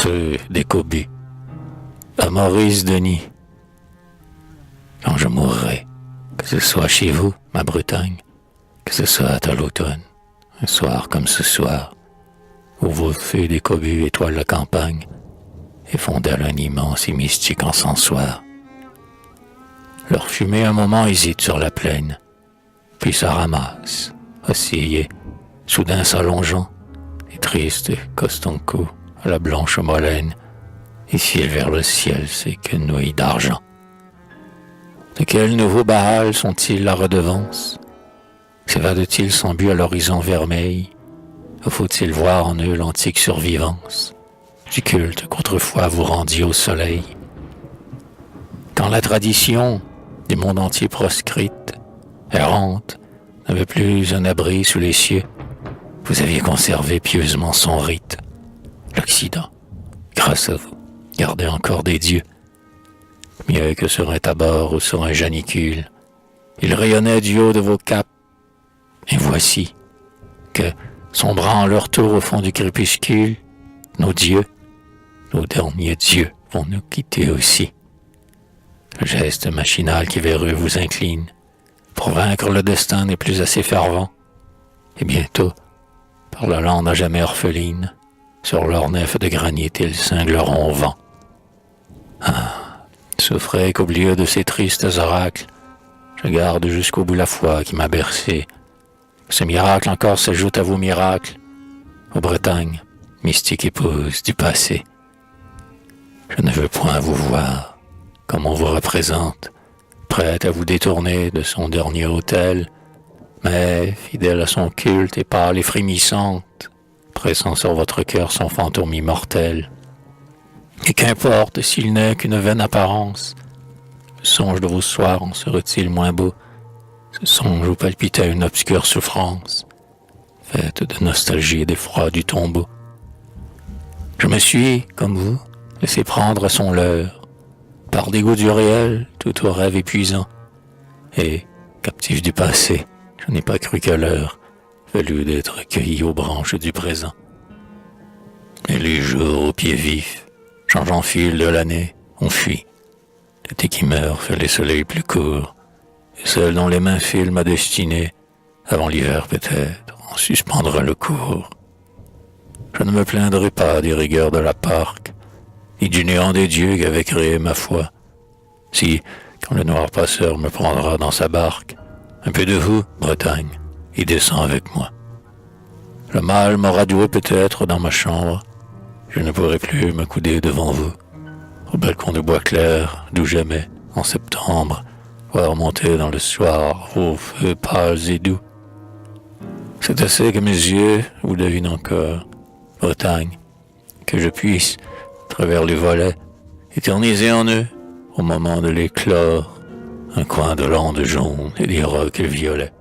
feu des cobus. À Maurice Denis, quand je mourrai, que ce soit chez vous, ma Bretagne, que ce soit à l'automne, un soir comme ce soir, où vos feux des cobus étoilent la campagne et fondent un immense et mystique encensoir. Leur fumée un moment hésite sur la plaine, puis se ramasse, oscillée, soudain s'allongeant, et triste Costonco à la blanche molène, et file vers le ciel ses quenouilles d'argent. De quels nouveaux Baals sont-ils la redevance? S'évadent-ils sans but à l'horizon vermeil? Ou faut-il voir en eux l'antique survivance du culte qu'autrefois vous rendiez au soleil? Quand la tradition des mondes entiers proscrite, errante, n'avait plus un abri sous les cieux, vous aviez conservé pieusement son rite. L'Occident, grâce à vous, gardait encore des dieux. Mieux que sur un tabord ou sur un janicule, il rayonnait du haut de vos capes. Et voici que, sombrant en leur tour au fond du crépuscule, nos dieux, nos derniers dieux, vont nous quitter aussi. Le geste machinal qui vers eux vous incline, pour vaincre le destin n'est plus assez fervent. Et bientôt, par la lande à jamais orpheline, sur leurs nefs de granit ils cingleront au vent. Ah, souffrez qu'au milieu de ces tristes oracles, je garde jusqu'au bout la foi qui m'a bercé. Ce miracle encore s'ajoute à vos miracles, aux Bretagnes, mystique épouse du passé. Je ne veux point vous voir, comme on vous représente, prête à vous détourner de son dernier autel, mais fidèle à son culte et pâle et frémissante, pressant sur votre cœur son fantôme immortel. Et qu'importe s'il n'est qu'une vaine apparence, le songe de vos soirs en serait-il moins beau? Ce songe où palpitait une obscure souffrance, faite de nostalgie et d'effroi du tombeau. Je me suis, comme vous, laissé prendre à son leurre, par dégoût du réel, tout au rêve épuisant. Et, captif du passé, je n'ai pas cru qu'à l'heure fallu d'être cueilli aux branches du présent. Et les jours aux pieds vifs, changeant fil de l'année, ont fui. L'été qui meurt fait les soleils plus courts, et celle dont les mains filent ma destinée, avant l'hiver peut-être, en suspendra le cours. Je ne me plaindrai pas des rigueurs de la Parque, ni du néant des dieux qu'avait créé ma foi. Si, quand le noir passeur me prendra dans sa barque, un peu de vous, Bretagne, y descend avec moi. Le mal m'aura doué peut-être dans ma chambre, je ne pourrai plus m'accouder devant vous, au balcon de bois clair, d'où jamais, en septembre, voir monter dans le soir vos feux pâles et doux. C'est assez que mes yeux vous devinent encore, Bretagne, que je puisse, à travers les volets, éterniser en eux, au moment de l'éclore, un coin de l'onde jaune et des rocs violets.